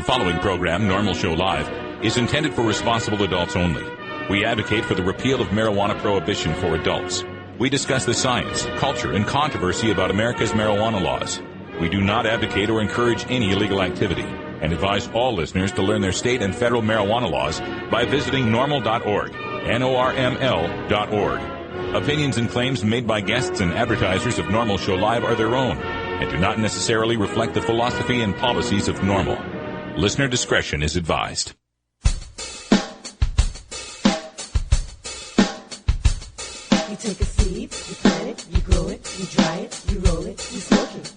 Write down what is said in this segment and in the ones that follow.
The following program, Norml Show Live, is intended for responsible adults only. We advocate for the repeal of marijuana prohibition for adults. We discuss the science, culture, and controversy about America's marijuana laws. We do not advocate or encourage any illegal activity and advise all listeners to learn their state and federal marijuana laws by visiting norml.org, Norml.org. Opinions and claims made by guests and advertisers of Norml Show Live are their own and do not necessarily reflect the philosophy and policies of Norml. Listener discretion is advised. You take a seed, you plant it, you grow it, you dry it, you roll it, you smoke it.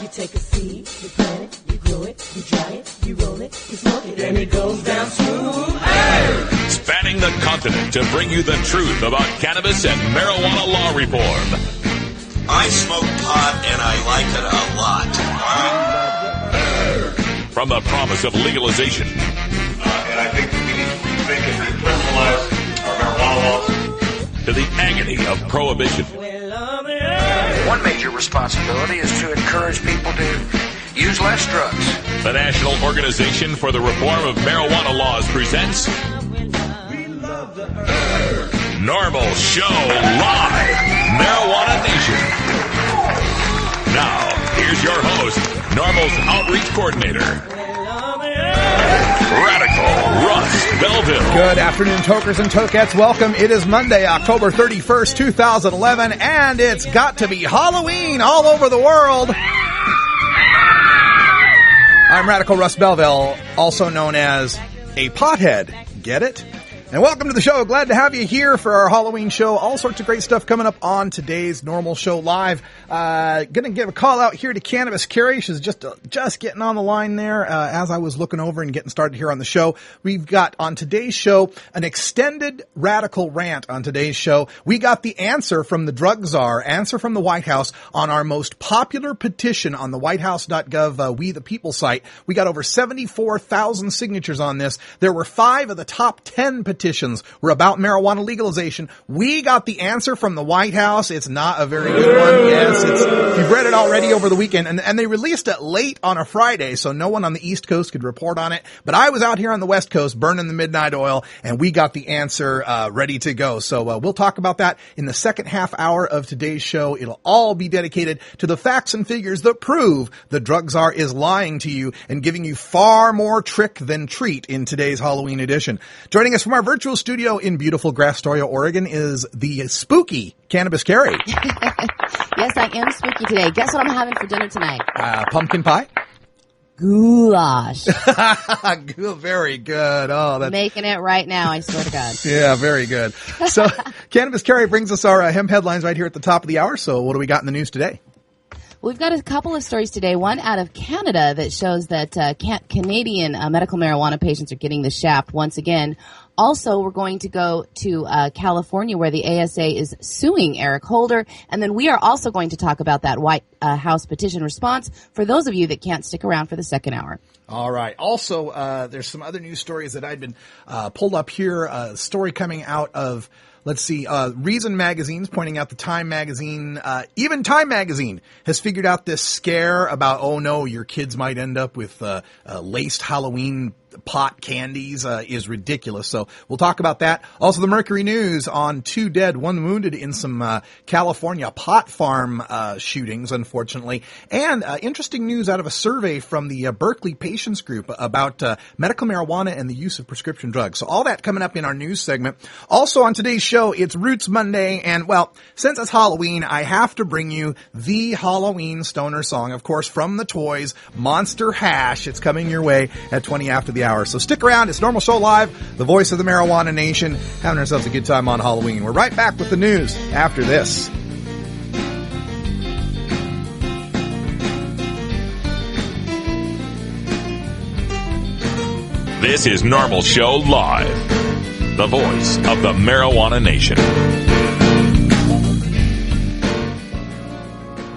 You take a seed, you plant it, you grow it, you dry it, you roll it, you smoke it, and it goes down smooth. Hey! Spanning the continent to bring you the truth about cannabis and marijuana law reform. I smoke pot and I like it a lot. From the promise of legalization. And I think we need to rethink and decriminalize our marijuana laws. To the agony of prohibition. One major responsibility is to encourage people to use less drugs. The National Organization for the Reform of Marijuana Laws presents Norml Show Live, Marijuana Nation. Now, here's your host, Norml's Outreach Coordinator, Radical Russ Belville. Good afternoon, tokers and tokettes. Welcome. It is Monday, October 31st, 2011, and it's got to be Halloween all over the world. I'm Radical Russ Belville, also known as a pothead. Get it? And welcome to the show. Glad to have you here for our Halloween show. All sorts of great stuff coming up on today's Norml Show Live. Gonna give a call out here to Cannabis Carrie. She's just getting on the line there as I was looking over and getting started here on the show. We've got on today's show an extended radical rant on today's show. We got the answer from the drug czar, answer from the White House on our most popular petition on the whitehouse.gov We the People site. We got over 74,000 signatures on this. There were 5 of the top 10 petitions were about marijuana legalization. We got the answer from the White House. It's not a very good one. Yes, you've read it already over the weekend, and they released it late on a Friday, so no one on the East Coast could report on it. But I was out here on the West Coast burning the midnight oil, and we got the answer ready to go. So we'll talk about that in the second half hour of today's show. It'll all be dedicated to the facts and figures that prove the drug czar is lying to you and giving you far more trick than treat in today's Halloween edition. Joining us from our virtual studio in beautiful Astoria, Oregon is the spooky Cannabis Carrie. Yes, I am spooky today. Guess what I'm having for dinner tonight? Pumpkin pie? Goulash. Very good. Oh, that's making it right now, I swear to God. Yeah, very good. So Cannabis Carrie brings us our hemp headlines right here at the top of the hour. So what do we got in the news today? We've got a couple of stories today, one out of Canada that shows that Canadian medical marijuana patients are getting the shaft once again. Also, we're going to go to California where the ASA is suing Eric Holder. And then we are also going to talk about that White House petition response for those of you that can't stick around for the second hour. All right. Also, there's some other news stories that I'd been pulled up here. A story coming out of, let's see, Reason Magazine's pointing out the Time Magazine, even Time Magazine has figured out this scare about, oh no, your kids might end up with laced Halloween pot candies is ridiculous. So we'll talk about that. Also, the Mercury News on 2 dead, 1 wounded in some California pot farm shootings, unfortunately. And interesting news out of a survey from the Berkeley Patients Group about medical marijuana and the use of prescription drugs. So all that coming up in our news segment. Also on today's show, it's Roots Monday. And, well, since it's Halloween, I have to bring you the Halloween stoner song, of course, from the Toys, Monster Hash. It's coming your way at 20 after the hour. So stick around. It's Norml Show Live, the voice of the marijuana nation, having ourselves a good time on Halloween. We're right back with the news after this. This is Norml Show Live, the voice of the marijuana nation.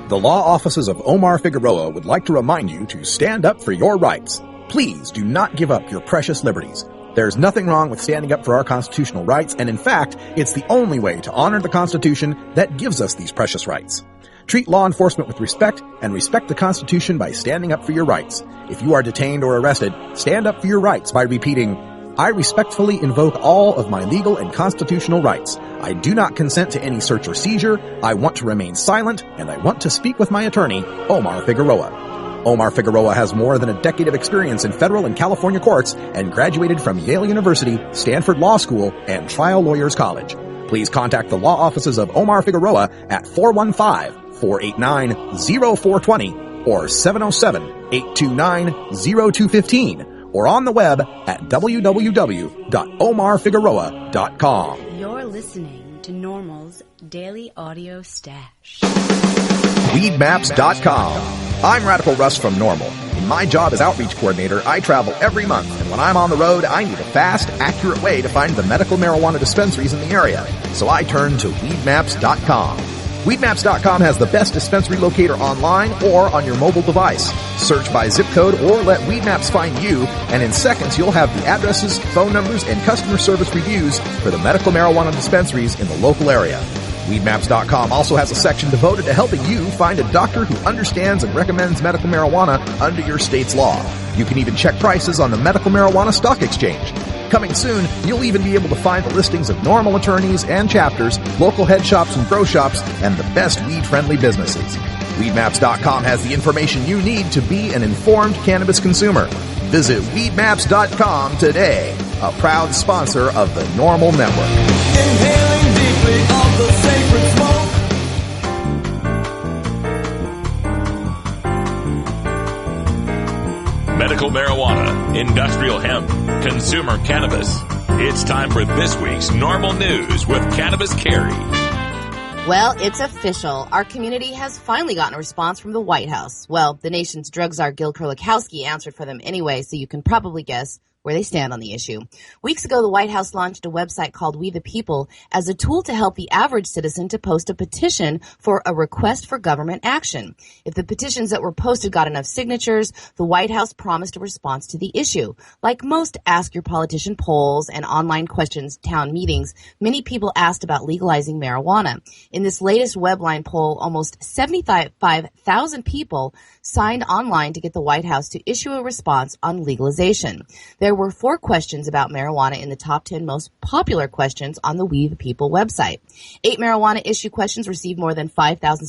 The law offices of Omar Figueroa would like to remind you to stand up for your rights. Please do not give up your precious liberties. There's nothing wrong with standing up for our constitutional rights, and in fact, it's the only way to honor the Constitution that gives us these precious rights. Treat law enforcement with respect and respect the Constitution by standing up for your rights. If you are detained or arrested, stand up for your rights by repeating, I respectfully invoke all of my legal and constitutional rights. I do not consent to any search or seizure. I want to remain silent, and I want to speak with my attorney, Omar Figueroa. Omar Figueroa has more than a decade of experience in federal and California courts and graduated from Yale University, Stanford Law School, and Trial Lawyers College. Please contact the law offices of Omar Figueroa at 415-489-0420 or 707-829-0215 or on the web at www.omarfigueroa.com. You're listening to Norml's Daily Audio Stash. Weedmaps.com. I'm Radical Russ from Norml. In my job as outreach coordinator, I travel every month, and when I'm on the road, I need a fast, accurate way to find the medical marijuana dispensaries in the area. So I turn to Weedmaps.com. Weedmaps.com has the best dispensary locator online or on your mobile device. Search by zip code or let Weedmaps find you, and in seconds you'll have the addresses, phone numbers, and customer service reviews for the medical marijuana dispensaries in the local area. Weedmaps.com also has a section devoted to helping you find a doctor who understands and recommends medical marijuana under your state's law. You can even check prices on the Medical Marijuana Stock Exchange. Coming soon, you'll even be able to find the listings of Norml attorneys and chapters, local head shops and grow shops, and the best weed-friendly businesses. Weedmaps.com has the information you need to be an informed cannabis consumer. Visit Weedmaps.com today, a proud sponsor of the Norml Network. Inhaling deeply of the sacred smoke. Medical marijuana, industrial hemp, consumer cannabis. It's time for this week's Norml News with Cannabis Carrie. Well, it's official. Our community has finally gotten a response from the White House. Well, the nation's drug czar Gil Kurlikowski answered for them anyway, so you can probably guess where they stand on the issue. Weeks ago, the White House launched a website called We the People as a tool to help the average citizen to post a petition for a request for government action. If the petitions that were posted got enough signatures, the White House promised a response to the issue. Like most Ask Your Politician polls and online questions town meetings, many people asked about legalizing marijuana. In this latest Webline poll, almost 75,000 people signed online to get the White House to issue a response on legalization. There were 4 questions about marijuana in the top 10 most popular questions on the We the People website. 8 marijuana issue questions received more than 5,000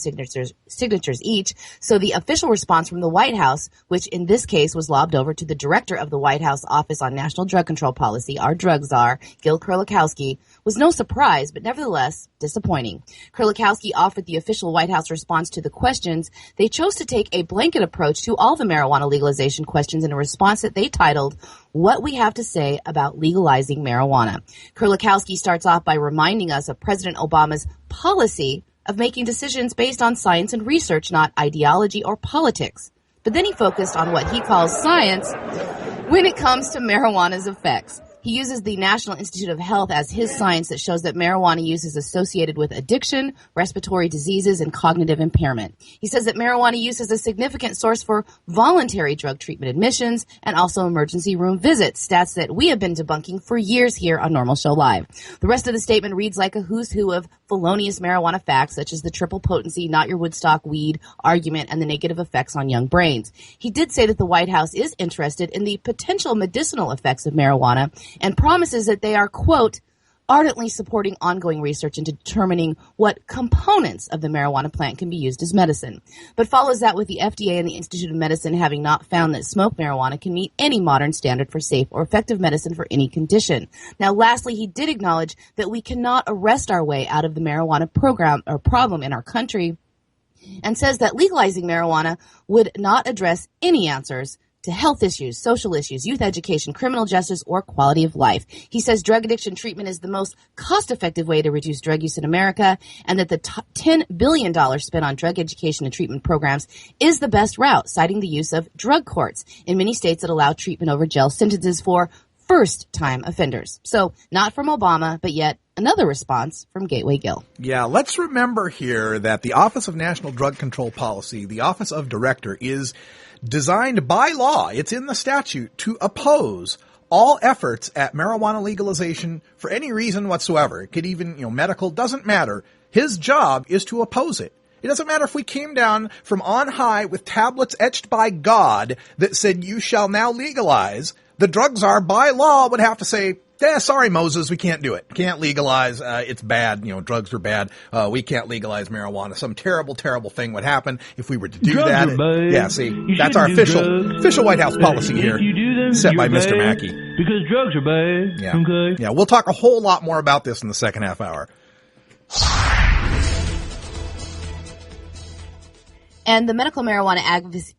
signatures each, so the official response from the White House, which in this case was lobbed over to the director of the White House Office on National Drug Control Policy, our drug czar, Gil Kurlikowski, was no surprise, but nevertheless disappointing. Kurlikowski offered the official White House response to the questions. They chose to take a blanket approach to all the marijuana legalization questions in a response that they titled, What We Have to Say About Legalizing Marijuana. Kurlikowski starts off by reminding us of President Obama's policy of making decisions based on science and research, not ideology or politics. But then he focused on what he calls science when it comes to marijuana's effects. He uses the National Institute of Health as his science that shows that marijuana use is associated with addiction, respiratory diseases, and cognitive impairment. He says that marijuana use is a significant source for voluntary drug treatment admissions and also emergency room visits, stats that we have been debunking for years here on Norml Show Live. The rest of the statement reads like a who's who of felonious marijuana facts, such as the triple potency, not your Woodstock weed argument, and the negative effects on young brains. He did say that the White House is interested in the potential medicinal effects of marijuana and promises that they are, quote, ardently supporting ongoing research into determining what components of the marijuana plant can be used as medicine, but follows that with the FDA and the Institute of Medicine having not found that smoked marijuana can meet any modern standard for safe or effective medicine for any condition. Now, lastly, he did acknowledge that we cannot arrest our way out of the marijuana program or problem in our country, and says that legalizing marijuana would not address any answers to health issues, social issues, youth education, criminal justice, or quality of life. He says drug addiction treatment is the most cost-effective way to reduce drug use in America, and that the $10 billion spent on drug education and treatment programs is the best route, citing the use of drug courts in many states that allow treatment over jail sentences for first-time offenders. So, not from Obama, but yet another response from Gateway Gil. Yeah, let's remember here that the Office of National Drug Control Policy, the Office of Director, is designed by law, it's in the statute, to oppose all efforts at marijuana legalization for any reason whatsoever, it could even, medical, doesn't matter. His job is to oppose it. It doesn't matter if we came down from on high with tablets etched by God that said, you shall now legalize. The drug czar, by law, would have to say, sorry, Moses, we can't do it. Can't legalize. It's bad. Drugs are bad. We can't legalize marijuana. Some terrible, terrible thing would happen if we were to do drugs that. Are bad. Yeah, see, you that's our drugs. official White House policy here, you do them, set by Mr. bad Mackey. Because drugs are bad. Yeah. Okay. Yeah, we'll talk a whole lot more about this in the second half hour. And the medical marijuana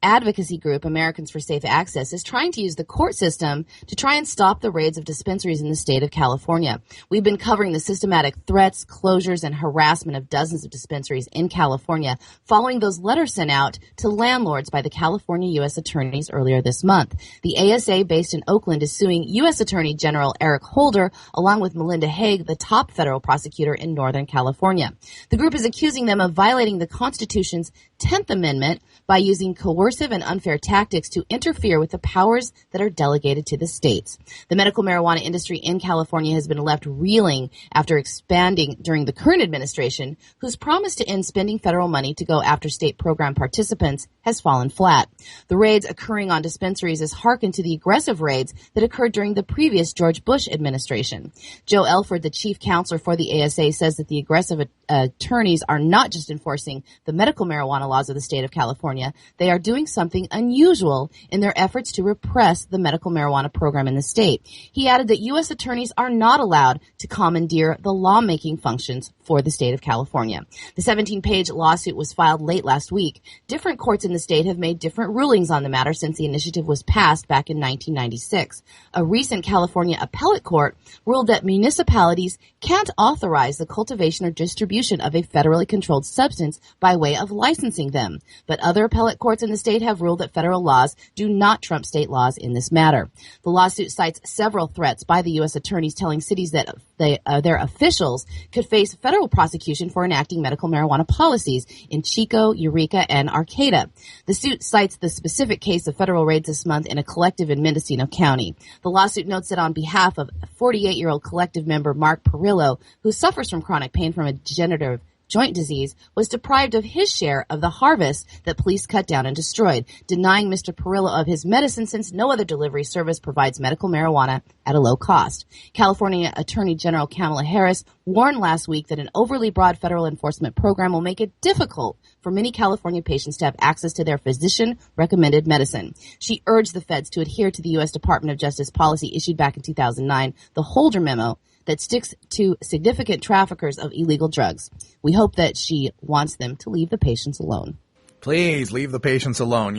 advocacy group, Americans for Safe Access, is trying to use the court system to try and stop the raids of dispensaries in the state of California. We've been covering the systematic threats, closures, and harassment of dozens of dispensaries in California following those letters sent out to landlords by the California U.S. attorneys earlier this month. The ASA, based in Oakland, is suing U.S. Attorney General Eric Holder along with Melinda Haig, the top federal prosecutor in Northern California. The group is accusing them of violating the Constitution's 10th Amendment by using coercive and unfair tactics to interfere with the powers that are delegated to the states. The medical marijuana industry in California has been left reeling after expanding during the current administration, whose promise to end spending federal money to go after state program participants has fallen flat. The raids occurring on dispensaries is hearkened to the aggressive raids that occurred during the previous George Bush administration. Joe Elford, the chief counselor for the ASA, says that the aggressive attorneys are not just enforcing the medical marijuana laws of the state of California, they are doing something unusual in their efforts to repress the medical marijuana program in the state. He added that U.S. attorneys are not allowed to commandeer the lawmaking functions for the state of California. The 17-page lawsuit was filed late last week. Different courts in the state have made different rulings on the matter since the initiative was passed back in 1996. A recent California appellate court ruled that municipalities can't authorize the cultivation or distribution of a federally controlled substance by way of licensing them. But other appellate courts in the state have ruled that federal laws do not trump state laws in this matter. The lawsuit cites several threats by the U.S. attorneys telling cities that their officials could face federal prosecution for enacting medical marijuana policies in Chico, Eureka, and Arcata. The suit cites the specific case of federal raids this month in a collective in Mendocino County. The lawsuit notes that on behalf of 48-year-old collective member Mark Perillo, who suffers from chronic pain from a degenerative joint disease, was deprived of his share of the harvest that police cut down and destroyed, denying Mr. Perillo of his medicine since no other delivery service provides medical marijuana at a low cost. California Attorney General Kamala Harris warned last week that an overly broad federal enforcement program will make it difficult for many California patients to have access to their physician-recommended medicine. She urged the feds to adhere to the U.S. Department of Justice policy issued back in 2009, the Holder Memo, that sticks to significant traffickers of illegal drugs. We hope that she wants them to leave the patients alone. Please leave the patients alone.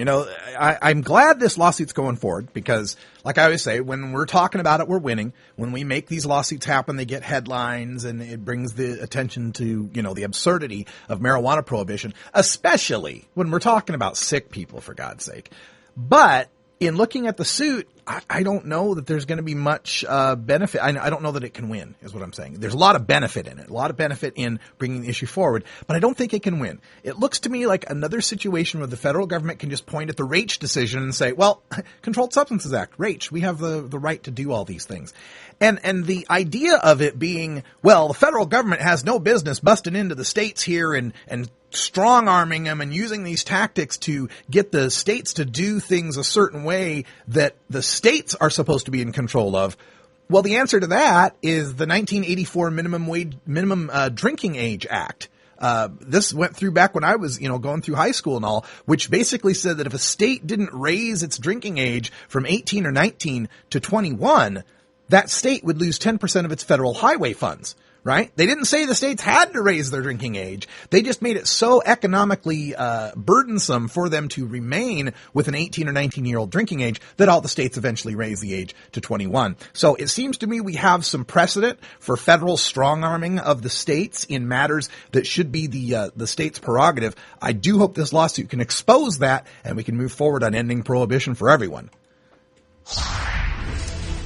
I'm glad this lawsuit's going forward because, like I always say, when we're talking about it, we're winning. When we make these lawsuits happen, they get headlines and it brings the attention to, the absurdity of marijuana prohibition, especially when we're talking about sick people, for God's sake. But in looking at the suit, I don't know that there's going to be much benefit. I don't know that it can win, is what I'm saying. There's a lot of benefit in it, a lot of benefit in bringing the issue forward, but I don't think it can win. It looks to me like another situation where the federal government can just point at the Raich decision and say, well, Controlled Substances Act, Raich, we have the right to do all these things. And the idea of it being, well, the federal government has no business busting into the states here and strong-arming them and using these tactics to get the states to do things a certain way that the states are supposed to be in control of. Well, the answer to that is the 1984 Minimum Drinking Age Act. This went through back when I was, going through high school and all, which basically said that if a state didn't raise its drinking age from 18 or 19 to 21, that state would lose 10% of its federal highway funds. Right? They didn't say the states had to raise their drinking age. They just made it so economically burdensome for them to remain with an 18 or 19-year-old drinking age that all the states eventually raised the age to 21. So it seems to me we have some precedent for federal strong-arming of the states in matters that should be the state's prerogative. I do hope this lawsuit can expose that and we can move forward on ending prohibition for everyone.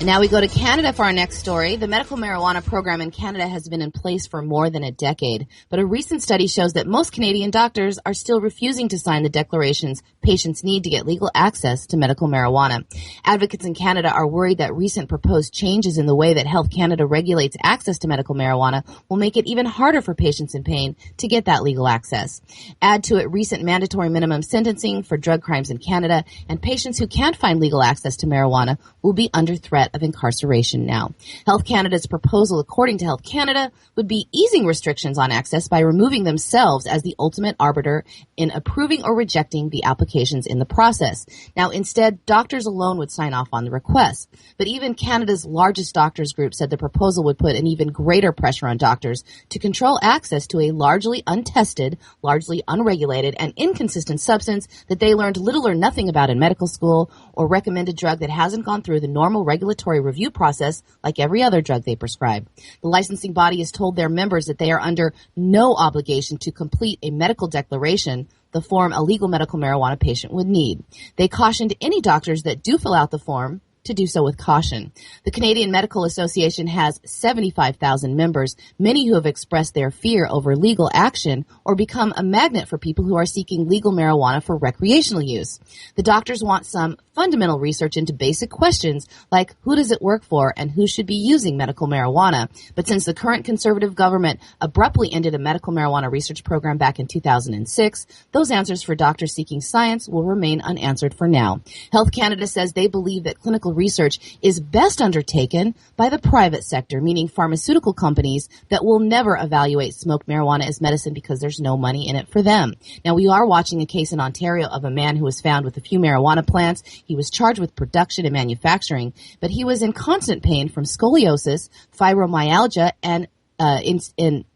And now we go to Canada for our next story. The medical marijuana program in Canada has been in place for more than a decade, but a recent study shows that most Canadian doctors are still refusing to sign the declarations patients need to get legal access to medical marijuana. Advocates in Canada are worried that recent proposed changes in the way that Health Canada regulates access to medical marijuana will make it even harder for patients in pain to get that legal access. Add to it recent mandatory minimum sentencing for drug crimes in Canada, and patients who can't find legal access to marijuana will be under threat of incarceration now. Health Canada's proposal, according to Health Canada, would be easing restrictions on access by removing themselves as the ultimate arbiter in approving or rejecting the applications in the process. Now, instead, doctors alone would sign off on the request. But even Canada's largest doctors group said the proposal would put an even greater pressure on doctors to control access to a largely untested, largely unregulated, and inconsistent substance that they learned little or nothing about in medical school, or recommended drug that hasn't gone through the normal regulatory review process like every other drug they prescribe. The licensing body has told their members that they are under no obligation to complete a medical declaration, the form a legal medical marijuana patient would need. They cautioned any doctors that do fill out the form to do so with caution. The Canadian Medical Association has 75,000 members, many who have expressed their fear over legal action or become a magnet for people who are seeking legal marijuana for recreational use. The doctors want some fundamental research into basic questions like who does it work for and who should be using medical marijuana. But since the current Conservative government abruptly ended a medical marijuana research program back in 2006, those answers for doctors seeking science will remain unanswered for now. Health Canada says they believe that clinical research is best undertaken by the private sector, meaning pharmaceutical companies that will never evaluate smoked marijuana as medicine because there's no money in it for them. Now, we are watching a case in Ontario of a man who was found with a few marijuana plants. He was charged with production and manufacturing, but he was in constant pain from scoliosis, fibromyalgia, and epilepsy,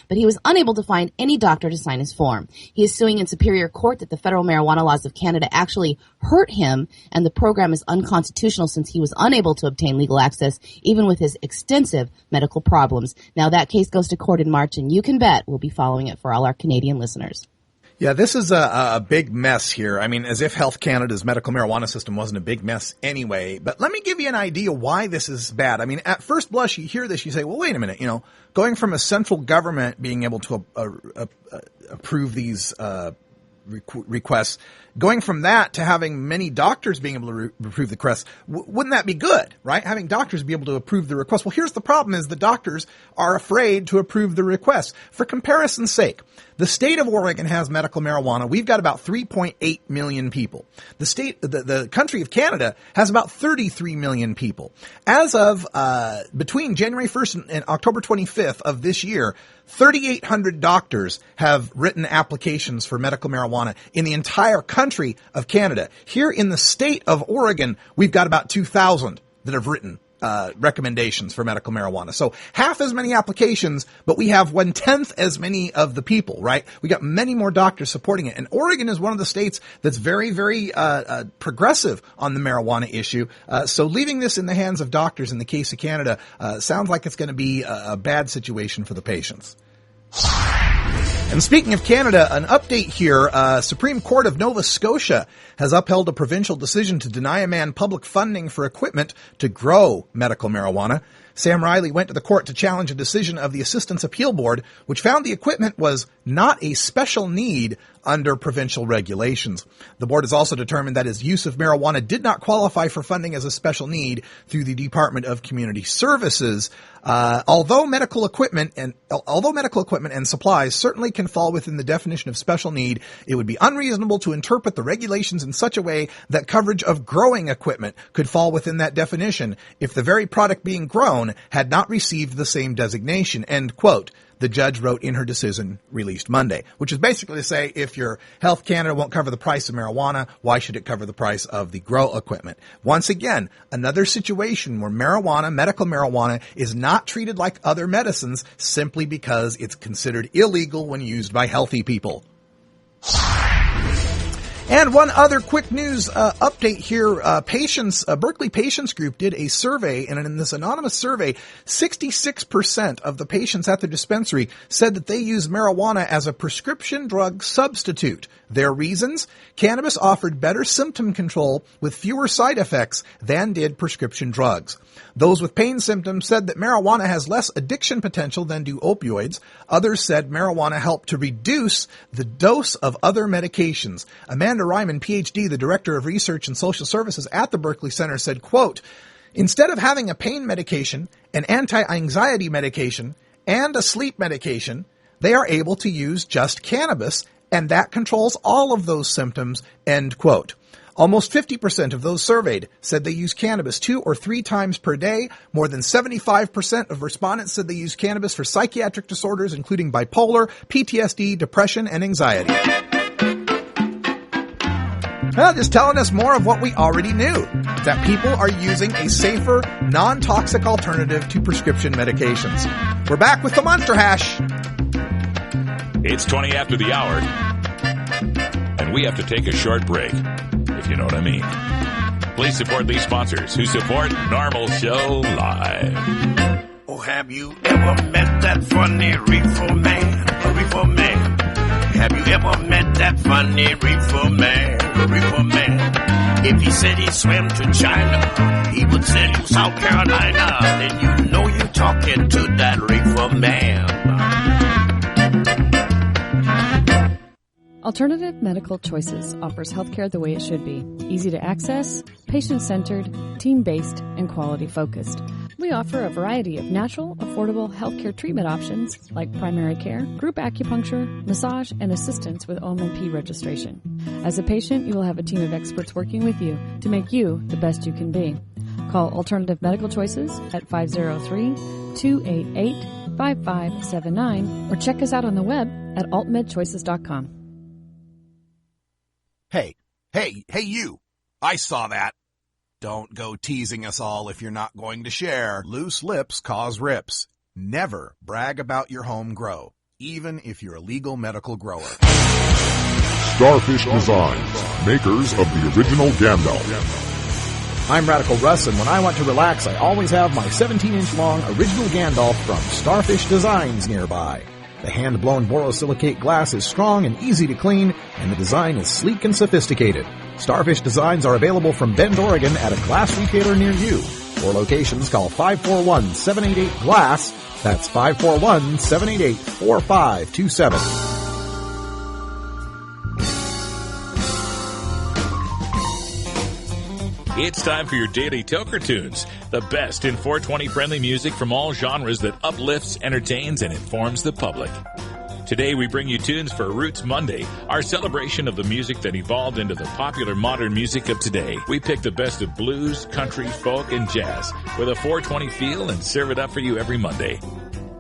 but he was unable to find any doctor to sign his form. He is suing in Superior Court that the federal marijuana laws of Canada actually hurt him, and the program is unconstitutional since he was unable to obtain legal access even with his extensive medical problems. Now, that case goes to court in March, and you can bet we'll be following it for all our Canadian listeners. Yeah, this is a big mess here. I mean, as if Health Canada's medical marijuana system wasn't a big mess anyway. But let me give you an idea why this is bad. I mean, at first blush, you hear this, you say, well, wait a minute, going from a central government being able to approve these requests, going from that to having many doctors being able to approve the requests, wouldn't that be good, right? Having doctors be able to approve the request. Well, here's the problem is the doctors are afraid to approve the request. For comparison's sake, the state of Oregon has medical marijuana. We've got about 3.8 million people. The country of Canada has about 33 million people. As of between January 1st and October 25th of this year, 3,800 doctors have written applications for medical marijuana in the entire country of Canada. Here in the state of Oregon, we've got about 2,000 that have written recommendations for medical marijuana. So half as many applications, but we have 1/10 as many of the people, right? We got many more doctors supporting it. And Oregon is one of the states that's very, very progressive on the marijuana issue. So leaving this in the hands of doctors in the case of Canada sounds like it's going to be a bad situation for the patients. And speaking of Canada, an update here. Supreme Court of Nova Scotia has upheld a provincial decision to deny a man public funding for equipment to grow medical marijuana. Sam Riley went to the court to challenge a decision of the Assistance Appeal Board, which found the equipment was not a special need under provincial regulations. The board has also determined that his use of marijuana did not qualify for funding as a special need through the Department of Community Services. Although medical equipment and supplies certainly can fall within the definition of special need, it would be unreasonable to interpret the regulations in such a way that coverage of growing equipment could fall within that definition if the very product being grown had not received the same designation, end quote. The judge wrote in her decision released Monday, which is basically to say if your Health Canada won't cover the price of marijuana, why should it cover the price of the grow equipment? Once again, another situation where medical marijuana, is not treated like other medicines simply because it's considered illegal when used by healthy people. And one other quick news update here. Berkeley Patients Group did a survey, and in this anonymous survey, 66% of the patients at the dispensary said that they use marijuana as a prescription drug substitute. Their reasons? Cannabis offered better symptom control with fewer side effects than did prescription drugs. Those with pain symptoms said that marijuana has less addiction potential than do opioids. Others said marijuana helped to reduce the dose of other medications. Amanda Ryman, PhD, the Director of Research and Social Services at the Berkeley Center, said, quote, instead of having a pain medication, an anti-anxiety medication, and a sleep medication, they are able to use just cannabis, and that controls all of those symptoms, end quote. Almost 50% of those surveyed said they use cannabis 2 or 3 times per day. More than 75% of respondents said they use cannabis for psychiatric disorders, including bipolar, PTSD, depression, and anxiety. Well, just telling us more of what we already knew, that people are using a safer, non-toxic alternative to prescription medications. We're back with the Monster Hash. It's 20 after the hour, and we have to take a short break, if you know what I mean. Please support these sponsors who support Norml Show Live. Oh, have you ever met that funny reefer man? A reefer man. Have you ever met that funny reefer man? A reefer man. If he said he swam to China, he would sell you South Carolina. Then you know you're talking to that reefer man. Alternative Medical Choices offers healthcare the way it should be. Easy to access, patient-centered, team-based, and quality-focused. We offer a variety of natural, affordable healthcare treatment options like primary care, group acupuncture, massage, and assistance with OM&P registration. As a patient, you will have a team of experts working with you to make you the best you can be. Call Alternative Medical Choices at 503-288-5579 or check us out on the web at altmedchoices.com. Hey, you. I saw that. Don't go teasing us all if you're not going to share. Loose lips cause rips. Never brag about your home grow, even if you're a legal medical grower. Starfish Designs, makers of the original Gandalf. I'm Radical Russ, and when I want to relax, I always have my 17-inch long original Gandalf from Starfish Designs nearby. The hand-blown borosilicate glass is strong and easy to clean, and the design is sleek and sophisticated. Starfish Designs are available from Bend, Oregon at a glass retailer near you. For locations, call 541-788-GLASS. That's 541-788-4527. It's time for your daily Toker Tunes, the best in 420-friendly music from all genres that uplifts, entertains, and informs the public. Today we bring you tunes for Roots Monday, our celebration of the music that evolved into the popular modern music of today. We pick the best of blues, country, folk, and jazz with a 420 feel and serve it up for you every Monday.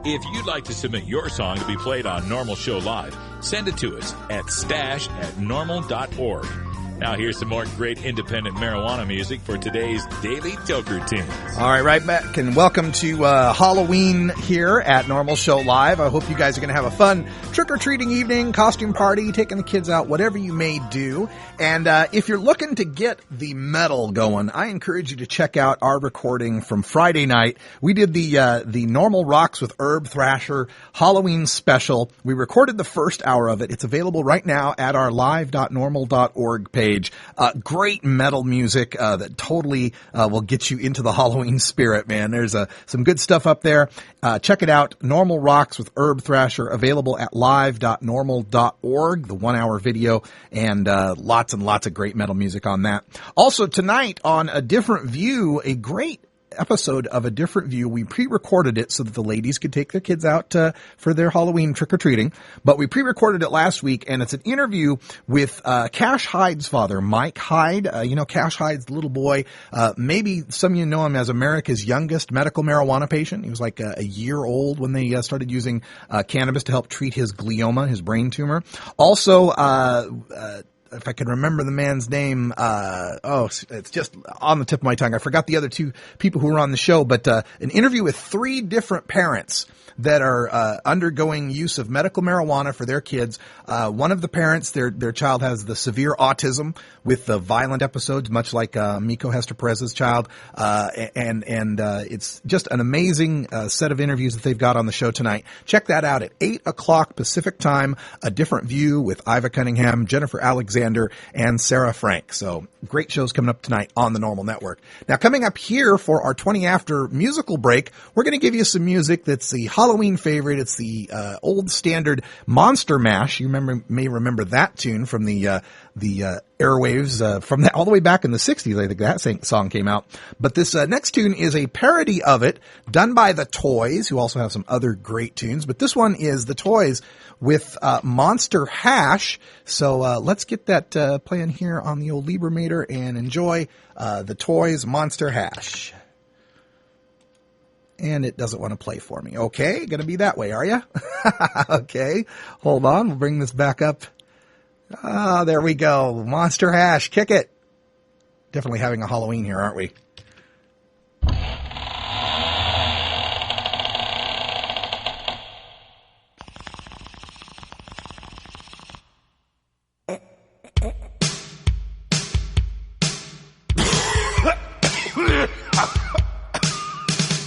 If you'd like to submit your song to be played on Norml Show Live, send it to us at stash@norml.org. Now here's some more great independent marijuana music for today's Daily Toker Tunes. All right back, and welcome to Halloween here at Norml Show Live. I hope you guys are going to have a fun trick-or-treating evening, costume party, taking the kids out, whatever you may do. And if you're looking to get the metal going, I encourage you to check out our recording from Friday night. We did the Norml Rocks with Herb Thrasher Halloween special. We recorded the first hour of it. It's available right now at our live.norml.org page. Great metal music that totally will get you into the Halloween spirit, man. There's some good stuff up there. Check it out. Norml Rocks with Herb Thrasher, available at live.norml.org, the 1-hour video, and lots and lots of great metal music on that. Also tonight on A Different View, a great episode of A Different View. We pre-recorded it so that the ladies could take their kids out for their Halloween trick-or-treating, but we pre-recorded it last week, and it's an interview with Cash Hyde's father, Mike Hyde. Cash Hyde's the little boy. Maybe some of you know him as America's youngest medical marijuana patient. He was like a year old when they started using cannabis to help treat his glioma, his brain tumor. Also, if I can remember the man's name, it's just on the tip of my tongue. I forgot the other two people who were on the show, but an interview with 3 different parents that are undergoing use of medical marijuana for their kids. One of the parents, their child has the severe autism with the violent episodes, much like Miko Hester Perez's child. And it's just an amazing set of interviews that they've got on the show tonight. Check that out at 8 o'clock Pacific time, A Different View with Iva Cunningham, Jennifer Alexander, and Sarah Frank. So great shows coming up tonight on the Norml Network. Now, coming up here for our 20 after musical break, we're going to give you some music that's the Halloween favorite. It's the old standard Monster Mash. You may remember that tune from the airwaves from that all the way back in the 60s. I think that song came out. But this next tune is a parody of it done by the Toys, who also have some other great tunes. But this one is the Toys with Monster Hash. So let's get that playing here on the old Liebermator and enjoy the Toys Monster Hash. And it doesn't want to play for me. Okay, gonna be that way, are you? Okay, hold on. We'll bring this back up. Ah, there we go. Monster Hash, kick it. Definitely having a Halloween here, aren't we?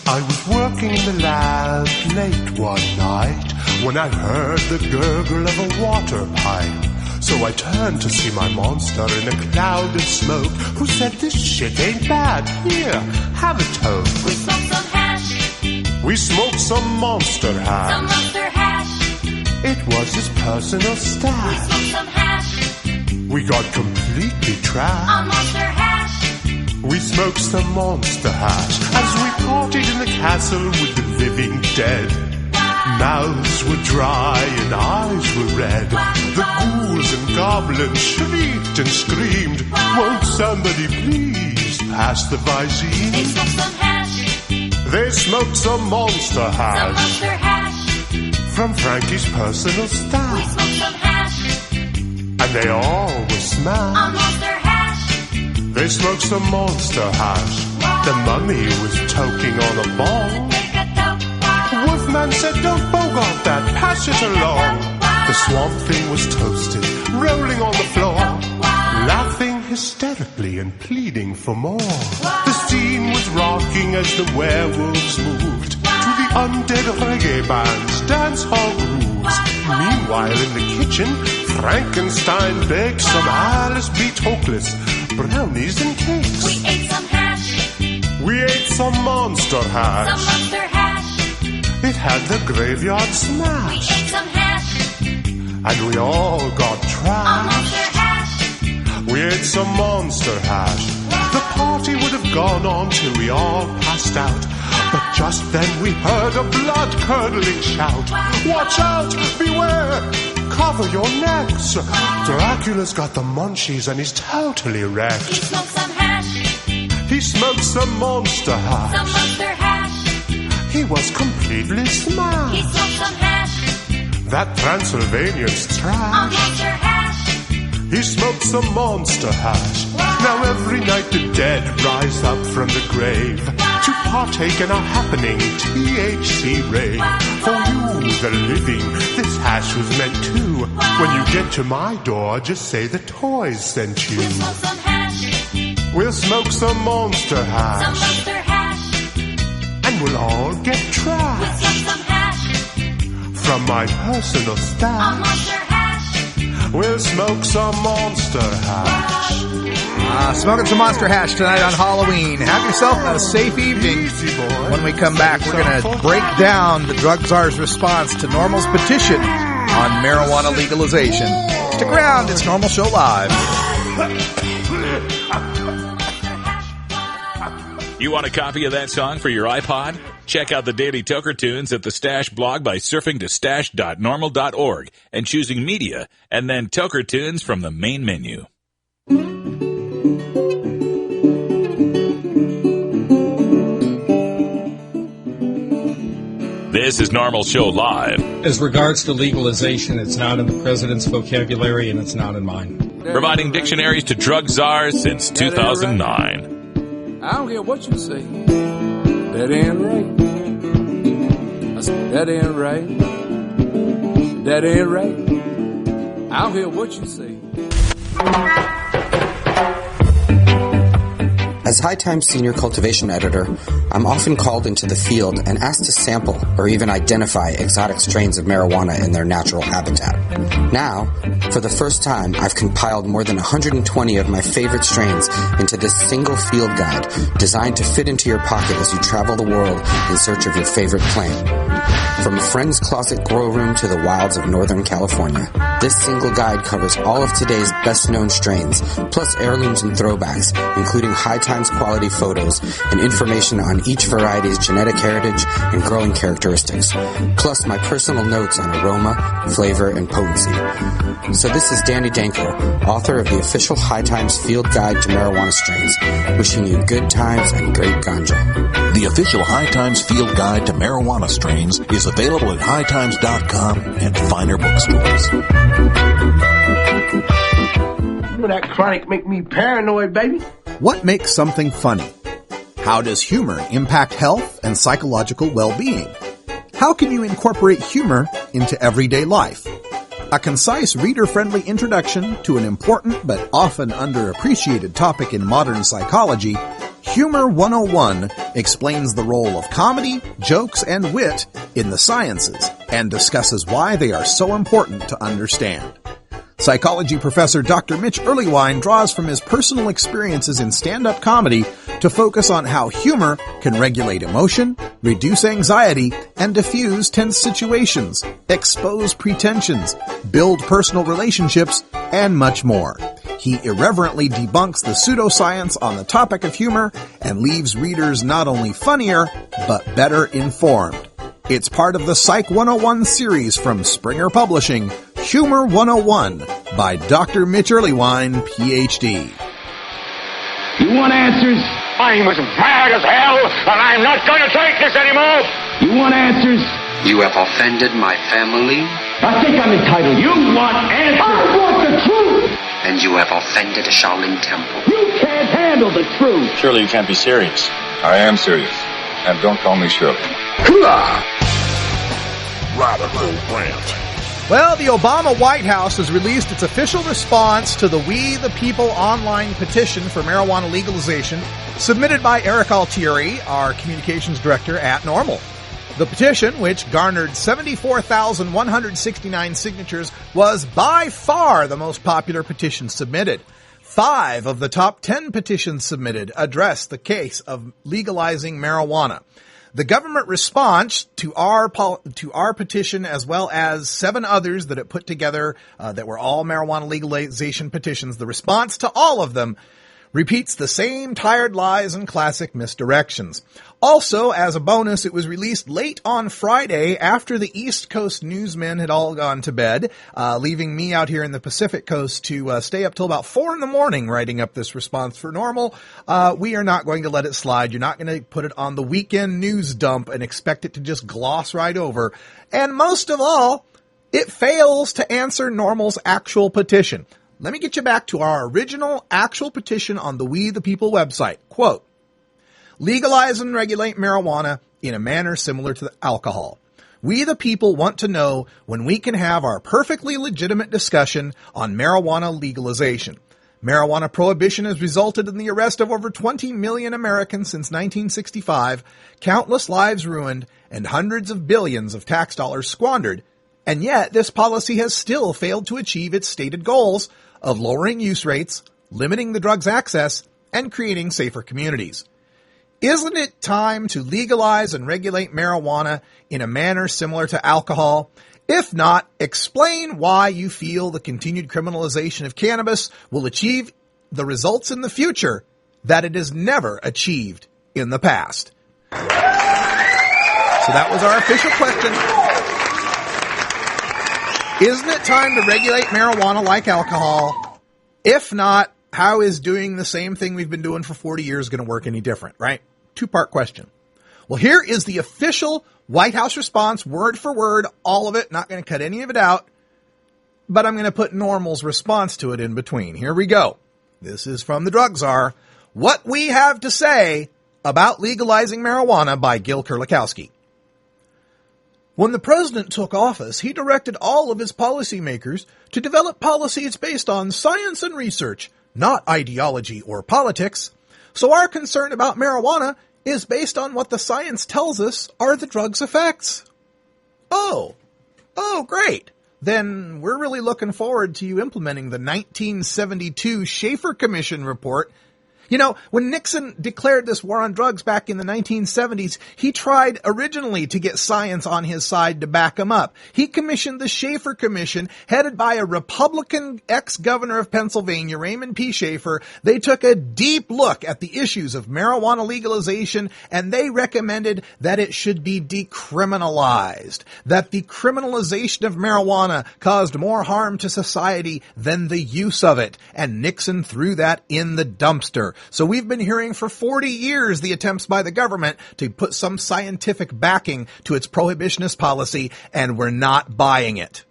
I was working in the lab late one night when I heard the gurgle of a water pipe. So I turned to see my monster in a cloud of smoke, who said, "This shit ain't bad. Here, have a toke." We smoked some hash. We smoked some monster hash. Some monster hash. It was his personal stash. We smoked some hash. We got completely trashed. On monster hash. We smoked some monster hash as we partied in the castle with the living dead. Mouths were dry and eyes were red. The ghouls and goblins shrieked and screamed. Won't somebody please pass the Visine? They smoked some hash. They smoked some monster hash. Some monster hash. From Frankie's personal stash. We smoked some hash. And they all were smashed. On monster hash. They smoked some monster hash. The mummy was toking on a ball. Wolfman said, "Don't bogart that, pass it along." The swamp thing was toasted, rolling on the floor, laughing hysterically and pleading for more. The scene was rocking as the werewolves moved to the undead reggae band's dance hall grooves. Meanwhile, in the kitchen, Frankenstein baked some Alice B. Toklas brownies and cakes. We ate some hash. We ate some monster hash. Some monster hash. It had the graveyard smash. We ate some hash. And we all got trashed. On monster hash. We ate some monster hash. The party would have gone on till we all passed out. But just then we heard a blood-curdling shout. Watch out! Beware! Cover your necks! Dracula's got the munchies and he's totally wrecked. He smoked some hash. He smoked some monster hash. Some monster hash. He was completely smashed. He smoked some hash. That Transylvanian's trash. On monster hash. He smoked some monster hash. Now every night the dead rise up from the grave to partake in a happening THC rave. For you, the living, this hash was meant to. When you get to my door, just say the Toys sent you. We'll smoke some hash. We'll smoke some monster hash. Some monster hash. And we'll all get trashed. We'll smoke some hash. From my personal stash. On monster hash. We'll smoke some monster hash. Smoking some Monster Hash tonight on Halloween. Have yourself a safe evening. Easy, boy. When we come back, we're going to break down the drug czar's response to Norml's petition on marijuana legalization. Stick around. It's Norml Show Live. You want a copy of that song for your iPod? Check out the Daily Toker Tunes at the Stash blog by surfing to stash.norml.org and choosing Media and then Toker Tunes from the main menu. This is Norml Show Live. As regards to legalization, it's not in the president's vocabulary and it's not in mine. providing dictionaries to drug czars since 2009. I don't care what you say. That ain't right. I said, that ain't right. That ain't right. I don't care what you say. As High Times Senior Cultivation Editor, I'm often called into the field and asked to sample or even identify exotic strains of marijuana in their natural habitat. Now, for the first time, I've compiled more than 120 of my favorite strains into this single field guide designed to fit into your pocket as you travel the world in search of your favorite plant. From a friend's closet grow room to the wilds of Northern California, this single guide covers all of today's best-known strains, plus heirlooms and throwbacks, including High Times quality photos and information on each variety's genetic heritage and growing characteristics, plus my personal notes on aroma, flavor, and potency. So this is Danny Danko, author of the official High Times Field Guide to Marijuana Strains, wishing you good times and great ganja. The official High Times Field Guide to Marijuana Strains is available at hightimes.com and finer bookstores. You know that chronic make me paranoid, baby. What makes something funny? How does humor impact health and psychological well-being? How can you incorporate humor into everyday life? A concise, reader-friendly introduction to an important but often underappreciated topic in modern psychology, Humor 101 explains the role of comedy, jokes, and wit in the sciences and discusses why they are so important to understand. Psychology professor Dr. Mitch Earlywine draws from his personal experiences in stand-up comedy to focus on how humor can regulate emotion, reduce anxiety, and diffuse tense situations, expose pretensions, build personal relationships, and much more. He irreverently debunks the pseudoscience on the topic of humor and leaves readers not only funnier, but better informed. It's part of the Psych 101 series from Springer Publishing, Humor 101 by Dr. Mitch Earlywine, Ph.D. You want answers? I'm as mad as hell, and I'm not going to take this anymore. You want answers? You have offended my family. I think I'm entitled. You want answers? I want the truth. And you have offended a Shaolin temple. You can't handle the truth. Surely you can't be serious. I am serious. And don't call me Shirley. Radical rant. Well, the Obama White House has released its official response to the We the People online petition for marijuana legalization submitted by Eric Altieri, our communications director at Norml. The petition, which garnered 74,169 signatures, was by far the most popular petition submitted. 5 of the top 10 petitions submitted addressed the case of legalizing marijuana. The government response to our petition, as well as 7 others that it put together that were all marijuana legalization petitions, the response to all of them repeats the same tired lies and classic misdirections. Also, as a bonus, it was released late on Friday after the East Coast newsmen had all gone to bed, leaving me out here in the Pacific Coast to stay up till about 4 in the morning writing up this response for Norml. We are not going to let it slide. You're not going to put it on the weekend news dump and expect it to just gloss right over. And most of all, it fails to answer Norml's actual petition. Let me get you back to our original actual petition on the We the People website. Quote, legalize and regulate marijuana in a manner similar to alcohol. We the people want to know when we can have our perfectly legitimate discussion on marijuana legalization. Marijuana prohibition has resulted in the arrest of over 20 million Americans since 1965, countless lives ruined, and hundreds of billions of tax dollars squandered. And yet, this policy has still failed to achieve its stated goals of lowering use rates, limiting the drug's access, and creating safer communities. Isn't it time to legalize and regulate marijuana in a manner similar to alcohol? If not, explain why you feel the continued criminalization of cannabis will achieve the results in the future that it has never achieved in the past. So that was our official question. Isn't it time to regulate marijuana like alcohol? If not, how is doing the same thing we've been doing for 40 years going to work any different, right? 2-part question. Well, here is the official White House response, word for word, all of it, not going to cut any of it out. but I'm going to put Norml's response to it in between. Here we go. This is from the Drug Czar. What we have to say about legalizing marijuana by Gil Kurlikowski. When the president took office, he directed all of his policymakers to develop policies based on science and research, not ideology or politics. So our concern about marijuana is based on what the science tells us are the drug's effects. Oh, great. Then we're really looking forward to you implementing the 1972 Schaefer Commission report. You know, when Nixon declared this war on drugs back in the 1970s, he tried originally to get science on his side to back him up. He commissioned the Schaefer Commission, headed by a Republican ex-governor of Pennsylvania, Raymond P. Schaefer. They took a deep look at the issues of marijuana legalization, and they recommended that it should be decriminalized, that the criminalization of marijuana caused more harm to society than the use of it, and Nixon threw that in the dumpster. So we've been hearing for 40 years the attempts by the government to put some scientific backing to its prohibitionist policy, and we're not buying it.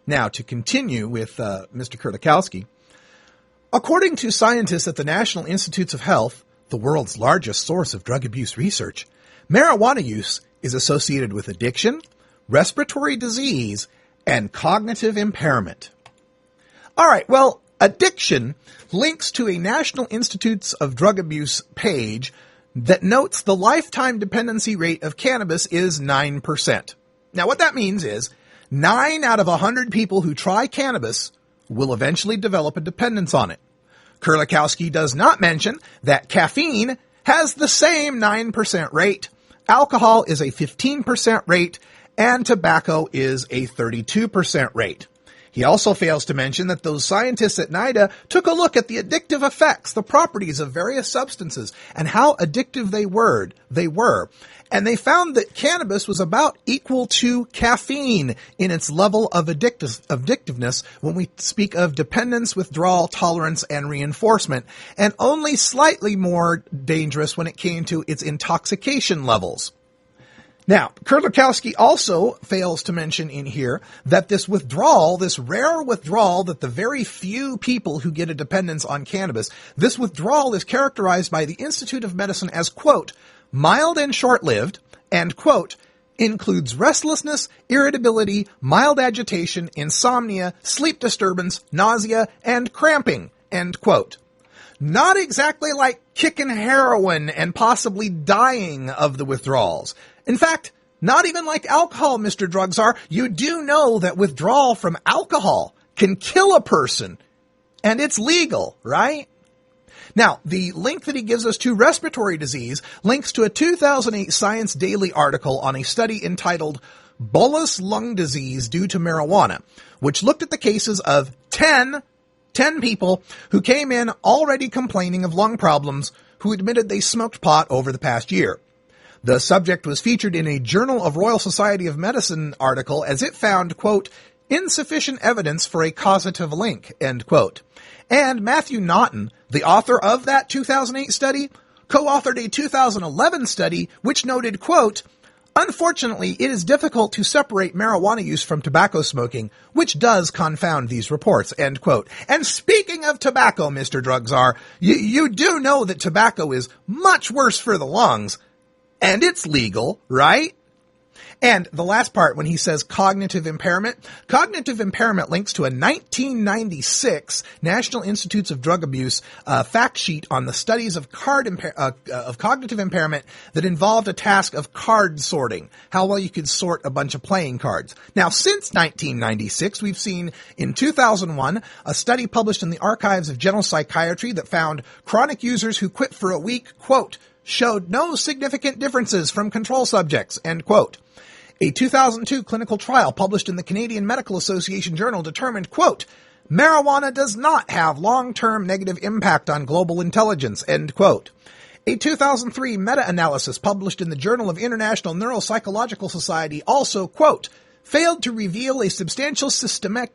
Now, to continue with Mr. Kurlikowski, according to scientists at the National Institutes of Health, the world's largest source of drug abuse research, marijuana use is associated with addiction, respiratory disease, and cognitive impairment. All right, well, addiction links to a National Institutes of Drug Abuse page that notes the lifetime dependency rate of cannabis is 9%. Now, what that means is 9 out of 100 people who try cannabis will eventually develop a dependence on it. Kurlikowski does not mention that caffeine has the same 9% rate, alcohol is a 15% rate, and tobacco is a 32% rate. He also fails to mention that those scientists at NIDA took a look at the addictive effects, the properties of various substances, and how addictive they were. And they found that cannabis was about equal to caffeine in its level of addictiveness when we speak of dependence, withdrawal, tolerance, and reinforcement, and only slightly more dangerous when it came to its intoxication levels. Now, Kurlikowski also fails to mention in here that this withdrawal, this rare withdrawal that the very few people who get a dependence on cannabis, this withdrawal is characterized by the Institute of Medicine as, quote, mild and short-lived, and, quote, includes restlessness, irritability, mild agitation, insomnia, sleep disturbance, nausea, and cramping, end quote. Not exactly like kicking heroin and possibly dying of the withdrawals. In fact, not even like alcohol, Mr. Drug Czar. You do know that withdrawal from alcohol can kill a person, and it's legal, right? Now, the link that he gives us to respiratory disease links to a 2008 Science Daily article on a study entitled Bullous Lung Disease Due to Marijuana, which looked at the cases of 10 people who came in already complaining of lung problems who admitted they smoked pot over the past year. The subject was featured in a Journal of Royal Society of Medicine article as it found, quote, insufficient evidence for a causative link, end quote. And Matthew Naughton, the author of that 2008 study, co-authored a 2011 study which noted, quote, unfortunately, it is difficult to separate marijuana use from tobacco smoking, which does confound these reports, end quote. And speaking of tobacco, Mr. Drug Czar, you do know that tobacco is much worse for the lungs, and it's legal, right? And the last part, when he says cognitive impairment links to a 1996 National Institutes of Drug Abuse fact sheet on the studies of cognitive impairment that involved a task of card sorting, how well you could sort a bunch of playing cards. Now, since 1996, we've seen in 2001 a study published in the Archives of General Psychiatry that found chronic users who quit for a week, quote, showed no significant differences from control subjects, end quote. A 2002 clinical trial published in the Canadian Medical Association Journal determined, quote, marijuana does not have long-term negative impact on global intelligence, end quote. A 2003 meta-analysis published in the Journal of International Neuropsychological Society also, quote, failed to reveal a substantial systemic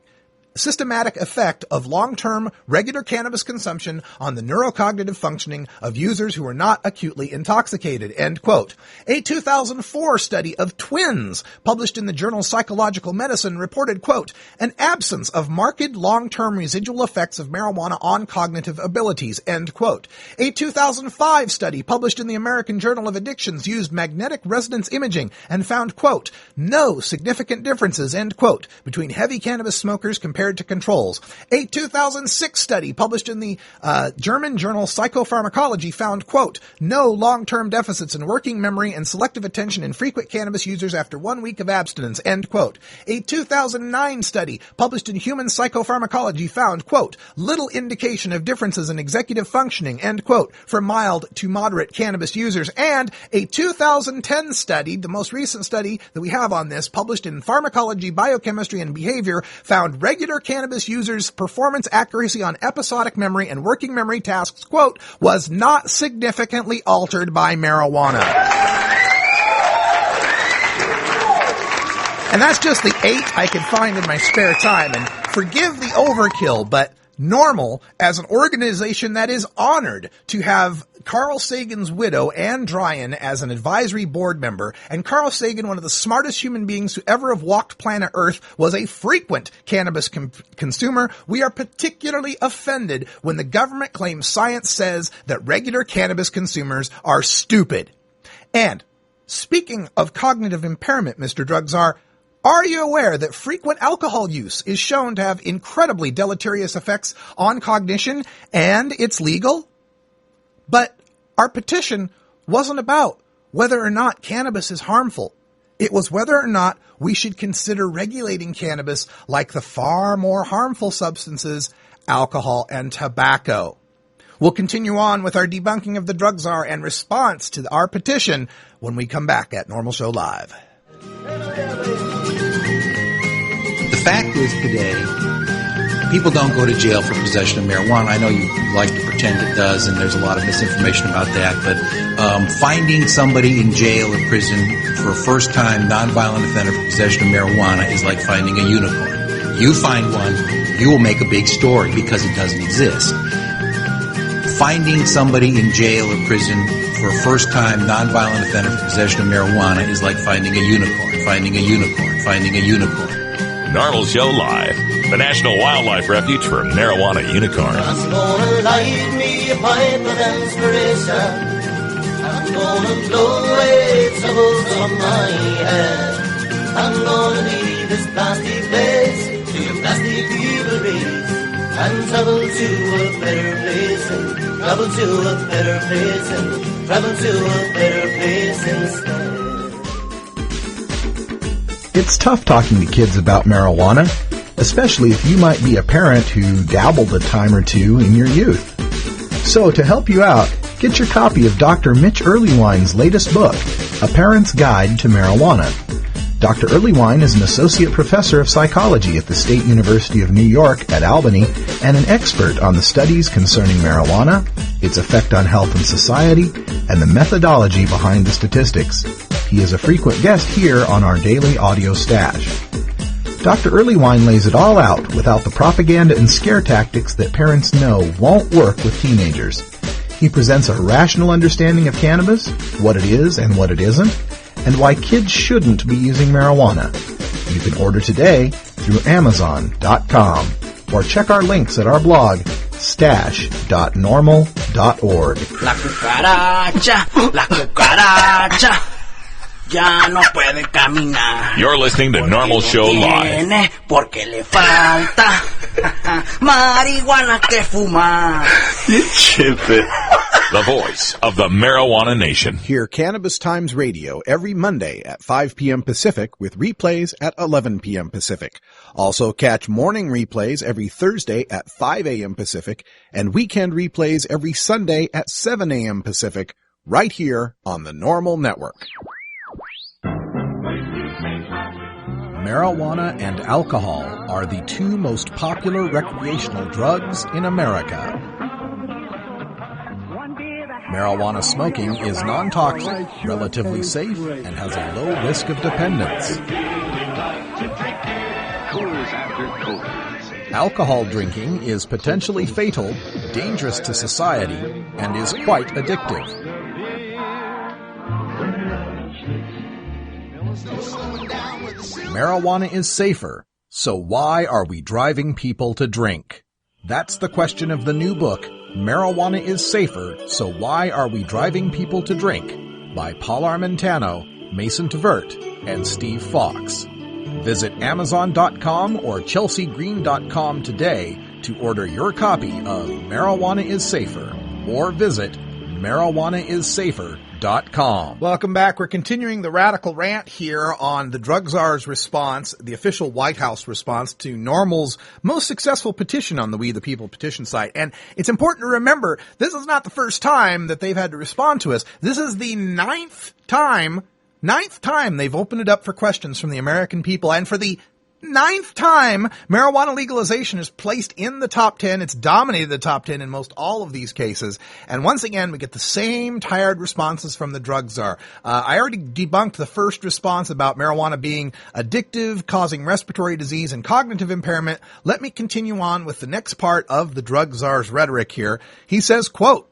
systematic effect of long-term regular cannabis consumption on the neurocognitive functioning of users who are not acutely intoxicated, end quote. A 2004 study of twins published in the journal Psychological Medicine reported, quote, an absence of marked long-term residual effects of marijuana on cognitive abilities, end quote. A 2005 study published in the American Journal of Addictions used magnetic resonance imaging and found, quote, no significant differences, end quote, between heavy cannabis smokers compared to controls. A 2006 study published in the German journal Psychopharmacology found, quote, no long-term deficits in working memory and selective attention in frequent cannabis users after 1 week of abstinence, end quote. A 2009 study published in Human Psychopharmacology found, quote, little indication of differences in executive functioning, end quote, for mild to moderate cannabis users. And a 2010 study, the most recent study that we have on this, published in Pharmacology, Biochemistry, and Behavior, found regular cannabis users' performance accuracy on episodic memory and working memory tasks, quote, was not significantly altered by marijuana. And that's just the 8 I could find in my spare time. And forgive the overkill, but Norml, as an organization that is honored to have Carl Sagan's widow, Ann Dryan, as an advisory board member, and Carl Sagan, one of the smartest human beings to ever have walked planet Earth, was a frequent cannabis consumer. We are particularly offended when the government claims science says that regular cannabis consumers are stupid. And speaking of cognitive impairment, Mr. Drug Czar, are you aware that frequent alcohol use is shown to have incredibly deleterious effects on cognition, and it's legal? But our petition wasn't about whether or not cannabis is harmful. It was whether or not we should consider regulating cannabis like the far more harmful substances, alcohol and tobacco. We'll continue on with our debunking of the drug czar and response to our petition when we come back at Norml Show Live. The fact is today, people don't go to jail for possession of marijuana. I know you like to pretend it does, and there's a lot of misinformation about that, but finding somebody in jail or prison for a first-time nonviolent offender for possession of marijuana is like finding a unicorn. You find one, you will make a big story because it doesn't exist. Finding somebody in jail or prison for a first-time nonviolent offender for possession of marijuana is like finding a unicorn, finding a unicorn, finding a unicorn. Norml Show Live, the National Wildlife Refuge for Marijuana Unicorns. I'm gonna light me a pipe of inspiration. I'm gonna blow away troubles from my head. I'm gonna leave this plastic place to a plastic evil race and travel to a better place and travel to a better place and travel to a better place instead. It's tough talking to kids about marijuana, especially if you might be a parent who dabbled a time or two in your youth. So to help you out, get your copy of Dr. Mitch Earlywine's latest book, A Parent's Guide to Marijuana. Dr. Earlywine is an associate professor of psychology at the State University of New York at Albany and an expert on the studies concerning marijuana, its effect on health and society, and the methodology behind the statistics. He is a frequent guest here on our daily audio stash. Dr. Earlywine lays it all out without the propaganda and scare tactics that parents know won't work with teenagers. He presents a rational understanding of cannabis, what it is and what it isn't, and why kids shouldn't be using marijuana. You can order today through Amazon.com or check our links at our blog, stash.norml.org. La cucaracha, ya no puede caminar. You're listening to Norml Show Live. Porque le falta marihuana que fumar. The voice of the Marijuana Nation. Hear Cannabis Times Radio every Monday at 5 p.m. Pacific with replays at 11 p.m. Pacific. Also catch morning replays every Thursday at 5 a.m. Pacific and weekend replays every Sunday at 7 a.m. Pacific right here on the Norml Network. Marijuana and alcohol are the two most popular recreational drugs in America. Marijuana smoking is non-toxic, relatively safe, and has a low risk of dependence. Alcohol drinking is potentially fatal, dangerous to society, and is quite addictive. Marijuana is safer, so why are we driving people to drink? That's the question of the new book, Marijuana is Safer, So Why Are We Driving People to Drink? By Paul Armentano, Mason Tvert, and Steve Fox. Visit Amazon.com or ChelseaGreen.com today to order your copy of Marijuana is Safer, or visit MarijuanaIsSafer.com. Welcome back. We're continuing the radical rant here on the drug czar's response, the official White House response to Norml's most successful petition on the We the People petition site. And it's important to remember, this is not the first time that they've had to respond to us. This is the ninth time they've opened it up for questions from the American people, and for the ninth time, marijuana legalization is placed in the top 10. It's dominated the top 10 in most all of these cases. And once again, we get the same tired responses from the drug czar. I already debunked the first response about marijuana being addictive, causing respiratory disease and cognitive impairment. Let me continue on with the next part of the drug czar's rhetoric here. He says, quote,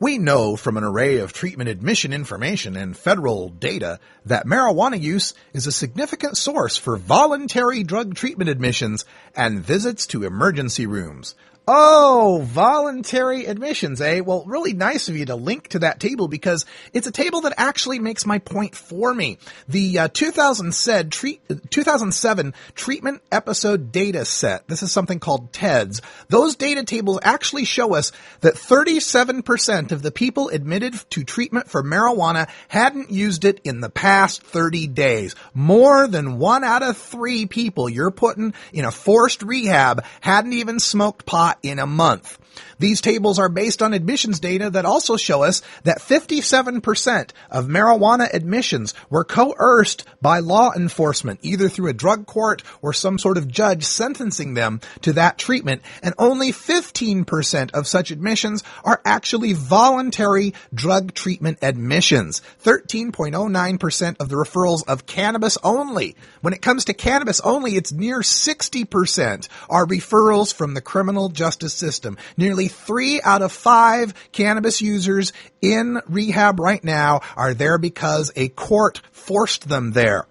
"We know from an array of treatment admission information and federal data that marijuana use is a significant source for voluntary drug treatment admissions and visits to emergency rooms." Oh, voluntary admissions, eh? Well, really nice of you to link to that table, because it's a table that actually makes my point for me. The 2007 treatment episode data set, this is something called TEDS. Those data tables actually show us that 37% of the people admitted to treatment for marijuana hadn't used it in the past 30 days. More than 1 out of 3 people you're putting in a forced rehab hadn't even smoked pot in a month. These tables are based on admissions data that also show us that 57% of marijuana admissions were coerced by law enforcement, either through a drug court or some sort of judge sentencing them to that treatment, and only 15% of such admissions are actually voluntary drug treatment admissions. 13.09% of the referrals of cannabis only. When it comes to cannabis only, it's near 60% are referrals from the criminal justice system. Nearly 3 out of 5 cannabis users in rehab right now are there because a court forced them there.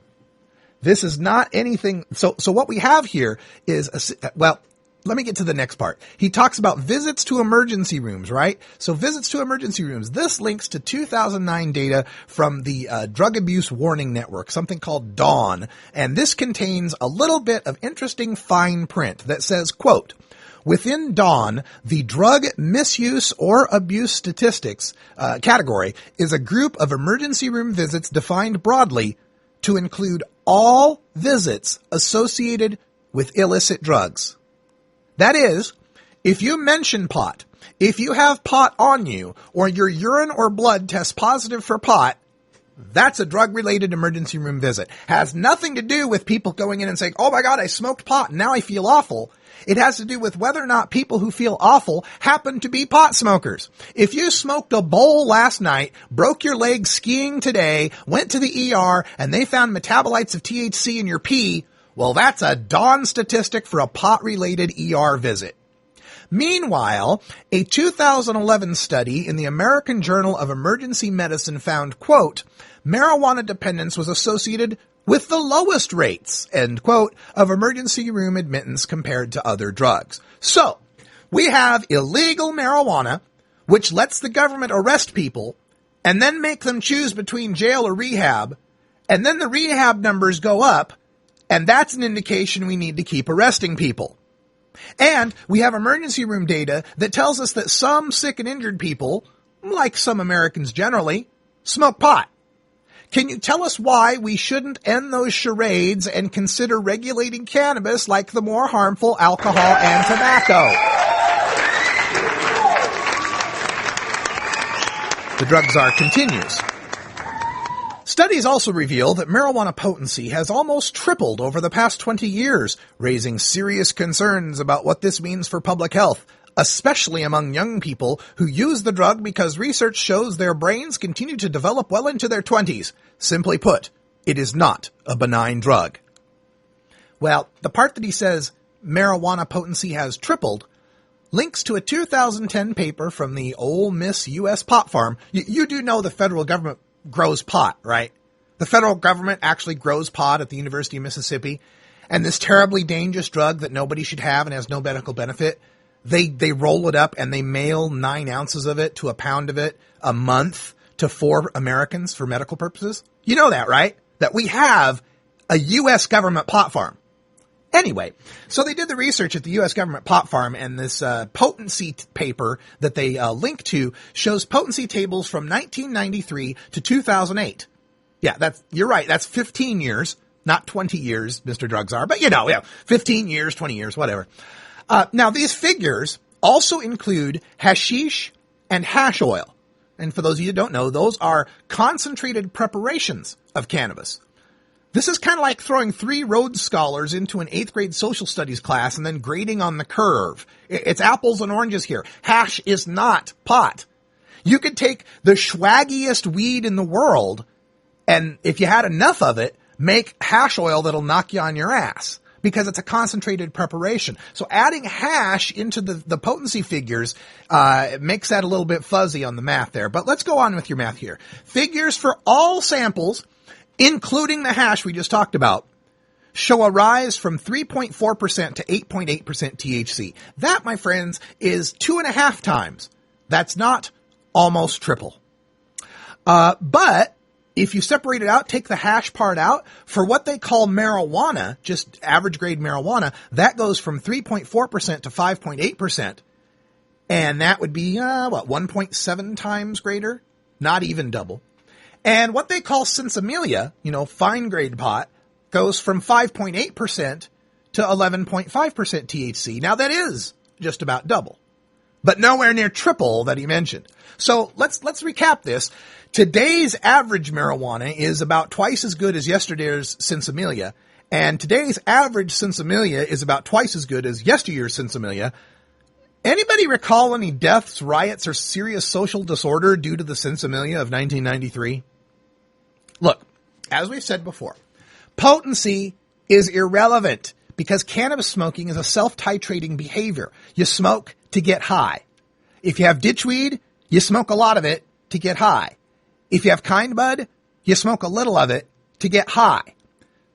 This is not anything. So what we have here is, well, let me get to the next part. He talks about visits to emergency rooms, right? So visits to emergency rooms. This links to 2009 data from the Drug Abuse Warning Network, something called DAWN. And this contains a little bit of interesting fine print that says, quote, "Within DAWN, the drug misuse or abuse statistics category is a group of emergency room visits defined broadly to include all visits associated with illicit drugs." That is, if you mention pot, if you have pot on you, or your urine or blood tests positive for pot, that's a drug-related emergency room visit. Has nothing to do with people going in and saying, "Oh my God, I smoked pot and now I feel awful." It has to do with whether or not people who feel awful happen to be pot smokers. If you smoked a bowl last night, broke your leg skiing today, went to the ER, and they found metabolites of THC in your pee, well, that's a DAWN statistic for a pot-related ER visit. Meanwhile, a 2011 study in the American Journal of Emergency Medicine found, quote, "Marijuana dependence was associated with the lowest rates," end quote, of emergency room admittance compared to other drugs. So, we have illegal marijuana, which lets the government arrest people and then make them choose between jail or rehab, and then the rehab numbers go up, and that's an indication we need to keep arresting people. And we have emergency room data that tells us that some sick and injured people, like some Americans generally, smoke pot. Can you tell us why we shouldn't end those charades and consider regulating cannabis like the more harmful alcohol and tobacco? The drug czar continues. Studies also reveal that marijuana potency has almost tripled over the past 20 years, raising serious concerns about what this means for public health, especially among young people who use the drug because research shows their brains continue to develop well into their 20s. Simply put, it is not a benign drug. Well, the part that he says marijuana potency has tripled links to a 2010 paper from the Ole Miss U.S. pot farm. You do know the federal government grows pot, right? The federal government actually grows pot at the University of Mississippi. And this terribly dangerous drug that nobody should have and has no medical benefit, they roll it up and they mail 9 ounces of it to a pound of it a month to 4 Americans for medical purposes. You know that, right? That we have a U.S. government pot farm. Anyway, so they did the research at the U.S. government pot farm, and this potency paper that they link to shows potency tables from 1993 to 2008. Yeah, you're right. That's 15 years, not 20 years, Mr. Drug Czar, but 15 years, 20 years, whatever. Now, these figures also include hashish and hash oil. And for those of you who don't know, those are concentrated preparations of cannabis. This is kind of like throwing 3 Rhodes Scholars into an 8th grade social studies class and then grading on the curve. It's apples and oranges here. Hash is not pot. You could take the swaggiest weed in the world, and if you had enough of it, make hash oil that'll knock you on your ass, because it's a concentrated preparation. So adding hash into the potency figures makes that a little bit fuzzy on the math there. But let's go on with your math here. Figures for all samples, including the hash we just talked about, show a rise from 3.4% to 8.8% THC. That, my friends, is 2.5 times. That's not almost triple. But if you separate it out, take the hash part out, for what they call marijuana, just average grade marijuana, that goes from 3.4% to 5.8%. And that would be, 1.7 times greater? Not even double. And what they call sinsemilla, fine grade pot, goes from 5.8% to 11.5% THC. Now that is just about double, but nowhere near triple that he mentioned. So let's recap this. Today's average marijuana is about twice as good as yesterday's sinsemilla, and today's average sinsemilla is about twice as good as yesteryear's sinsemilla. Anybody recall any deaths, riots, or serious social disorder due to the sinsemilla of 1993? Look, as we've said before, potency is irrelevant because cannabis smoking is a self-titrating behavior. You smoke to get high. If you have ditchweed, you smoke a lot of it to get high. If you have kind bud, you smoke a little of it to get high.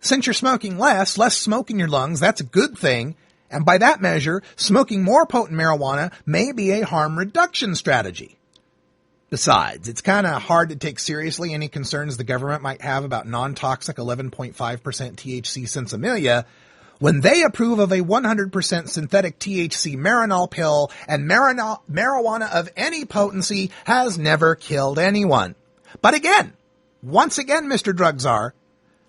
Since you're smoking less smoke in your lungs, that's a good thing. And by that measure, smoking more potent marijuana may be a harm reduction strategy. Besides, it's kind of hard to take seriously any concerns the government might have about non-toxic 11.5% THC sinsemilla when they approve of a 100% synthetic THC Marinol pill, and marijuana of any potency has never killed anyone. But once again, Mr. Drug Czar,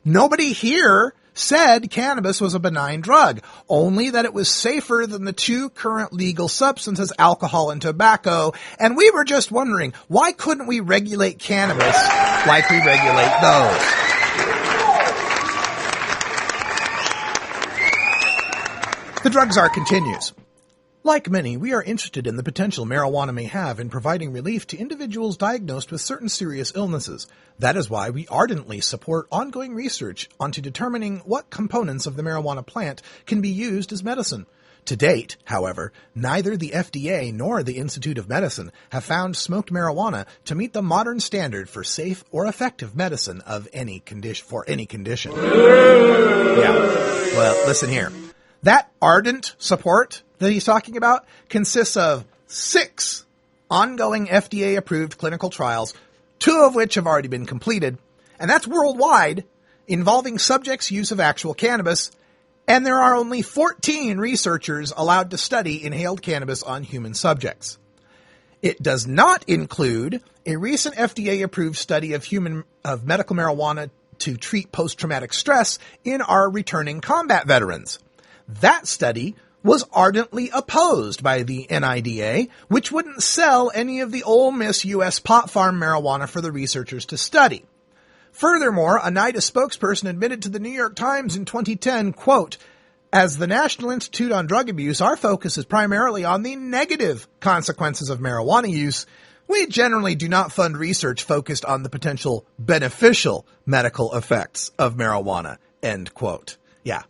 nobody here said cannabis was a benign drug, only that it was safer than the 2 current legal substances, alcohol and tobacco. And we were just wondering, why couldn't we regulate cannabis like we regulate those? The Drug Czar continues. Like many, we are interested in the potential marijuana may have in providing relief to individuals diagnosed with certain serious illnesses. That is why we ardently support ongoing research onto determining what components of the marijuana plant can be used as medicine. To date, however, neither the FDA nor the Institute of Medicine have found smoked marijuana to meet the modern standard for safe or effective medicine of any condition for any condition. Yeah. Well, listen here. That ardent support that he's talking about consists of 6 ongoing FDA-approved clinical trials, 2 of which have already been completed, and that's worldwide, involving subjects' use of actual cannabis, and there are only 14 researchers allowed to study inhaled cannabis on human subjects. It does not include a recent FDA-approved study of medical marijuana to treat post-traumatic stress in our returning combat veterans. That study was ardently opposed by the NIDA, which wouldn't sell any of the Ole Miss U.S. pot farm marijuana for the researchers to study. Furthermore, a NIDA spokesperson admitted to the New York Times in 2010, quote, "As the National Institute on Drug Abuse, our focus is primarily on the negative consequences of marijuana use. We generally do not fund research focused on the potential beneficial medical effects of marijuana," end quote. Yeah.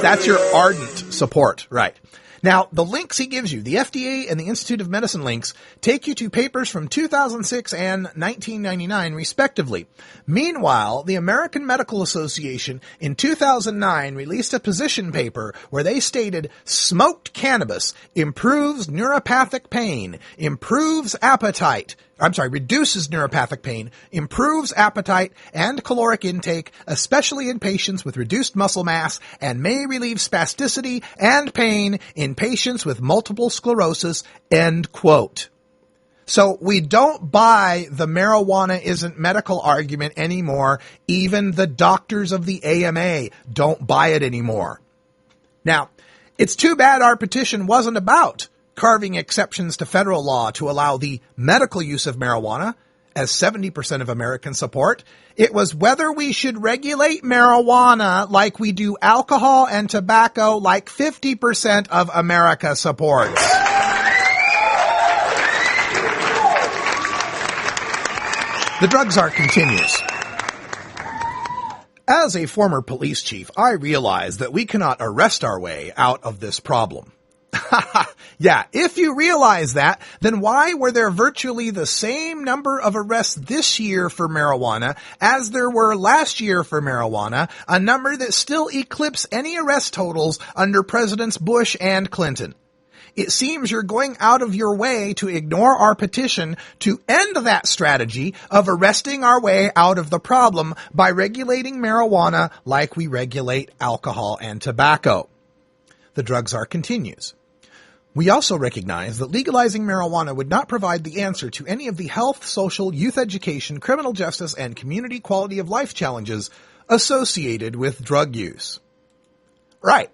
That's your ardent support, right? Now, the links he gives you, the FDA and the Institute of Medicine links, take you to papers from 2006 and 1999, respectively. Meanwhile, the American Medical Association in 2009 released a position paper where they stated smoked cannabis improves neuropathic pain, reduces neuropathic pain, improves appetite and caloric intake, especially in patients with reduced muscle mass, and may relieve spasticity and pain in patients with multiple sclerosis, end quote. So we don't buy the marijuana isn't medical argument anymore. Even the doctors of the AMA don't buy it anymore. Now, it's too bad our petition wasn't about carving exceptions to federal law to allow the medical use of marijuana, as 70% of Americans support. It was whether we should regulate marijuana like we do alcohol and tobacco, like 50% of America supports. The drug czar continues. As a former police chief, I realize that we cannot arrest our way out of this problem. Yeah, if you realize that, then why were there virtually the same number of arrests this year for marijuana as there were last year for marijuana, a number that still eclipsed any arrest totals under Presidents Bush and Clinton? It seems you're going out of your way to ignore our petition to end that strategy of arresting our way out of the problem by regulating marijuana like we regulate alcohol and tobacco. The drug czar continues. We also recognize that legalizing marijuana would not provide the answer to any of the health, social, youth education, criminal justice, and community quality of life challenges associated with drug use. Right.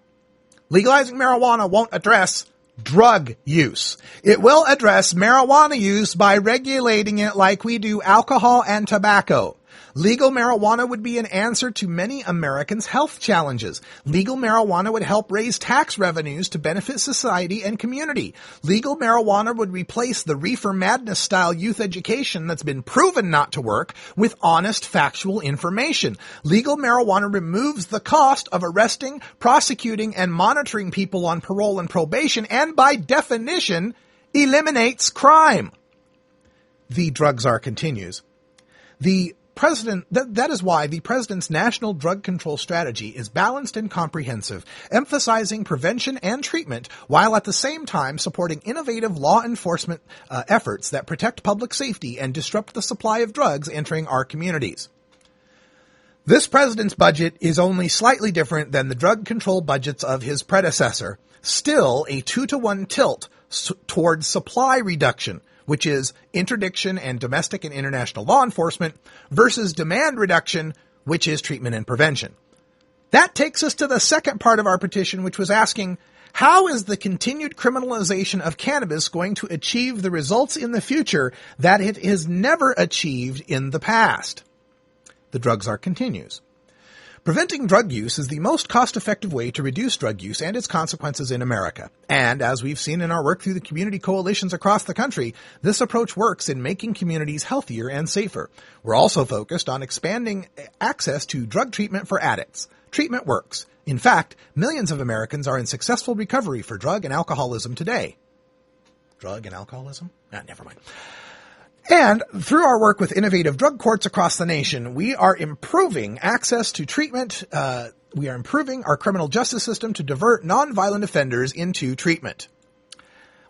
Legalizing marijuana won't address drug use. It will address marijuana use by regulating it like we do alcohol and tobacco. Legal marijuana would be an answer to many Americans' health challenges. Legal marijuana would help raise tax revenues to benefit society and community. Legal marijuana would replace the reefer madness style youth education that's been proven not to work with honest, factual information. Legal marijuana removes the cost of arresting, prosecuting, and monitoring people on parole and probation, and by definition, eliminates crime. The drug czar continues. That is why the president's national drug control strategy is balanced and comprehensive, emphasizing prevention and treatment while at the same time supporting innovative law enforcement efforts that protect public safety and disrupt the supply of drugs entering our communities. This president's budget is only slightly different than the drug control budgets of his predecessor, still a 2-to-1 tilt towards supply reduction, which is interdiction and domestic and international law enforcement, versus demand reduction, which is treatment and prevention. That takes us to the second part of our petition, which was asking, how is the continued criminalization of cannabis going to achieve the results in the future that it has never achieved in the past? The drug czar continues. Preventing drug use is the most cost-effective way to reduce drug use and its consequences in America. And as we've seen in our work through the community coalitions across the country, this approach works in making communities healthier and safer. We're also focused on expanding access to drug treatment for addicts. Treatment works. In fact, millions of Americans are in successful recovery for drug and alcoholism today. Drug and alcoholism? Never mind. And through our work with innovative drug courts across the nation, we are improving access to treatment. We are improving our criminal justice system to divert nonviolent offenders into treatment.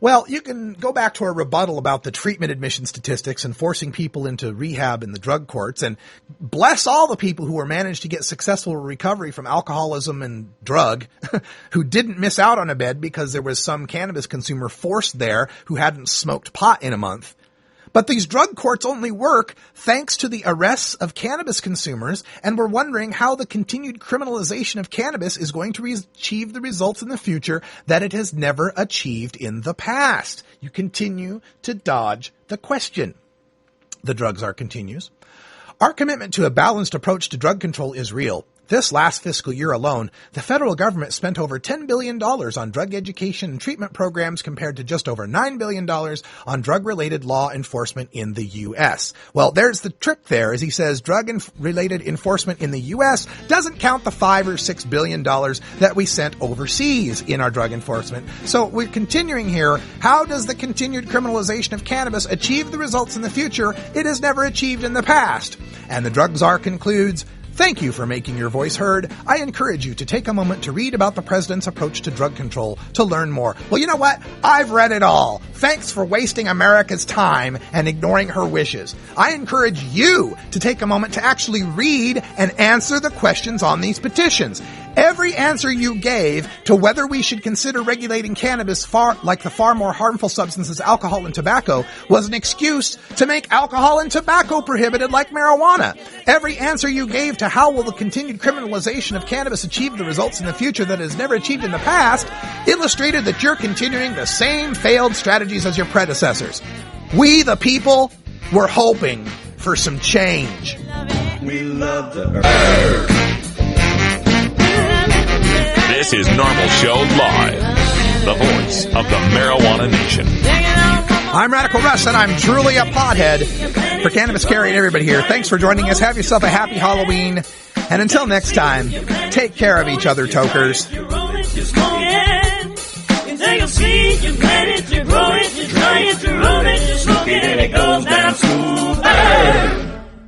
Well, you can go back to our rebuttal about the treatment admission statistics and forcing people into rehab in the drug courts, and bless all the people who were managed to get successful recovery from alcoholism and drug, who didn't miss out on a bed because there was some cannabis consumer forced there who hadn't smoked pot in a month. But these drug courts only work thanks to the arrests of cannabis consumers, and we're wondering how the continued criminalization of cannabis is going to achieve the results in the future that it has never achieved in the past. You continue to dodge the question. The drug czar continues. Our commitment to a balanced approach to drug control is real. This last fiscal year alone, the federal government spent over $10 billion on drug education and treatment programs compared to just over $9 billion on drug-related law enforcement in the U.S. Well, there's the trick there, as he says drug-related enforcement in the U.S. doesn't count the $5 or $6 billion that we sent overseas in our drug enforcement. So we're continuing here. How does the continued criminalization of cannabis achieve the results in the future it has never achieved in the past? And the drug czar concludes, thank you for making your voice heard. I encourage you to take a moment to read about the president's approach to drug control to learn more. Well, you know what? I've read it all. Thanks for wasting America's time and ignoring her wishes. I encourage you to take a moment to actually read and answer the questions on these petitions. Every answer you gave to whether we should consider regulating cannabis like the far more harmful substances alcohol and tobacco was an excuse to make alcohol and tobacco prohibited like marijuana. Every answer you gave to how will the continued criminalization of cannabis achieve the results in the future that it has never achieved in the past illustrated that you're continuing the same failed strategies as your predecessors. We, the people, were hoping for some change. We love the earth. This is Norml Show Live, the voice of the marijuana nation. I'm Radical Russ, and I'm truly a pothead. For Cannabis Carrie and everybody here, thanks for joining us. Have yourself a happy Halloween. And until next time, take care of each other, tokers. You take a seed, you plant it, you grow it, you dry it, you roll it, you smoke it, and it goes down smooth.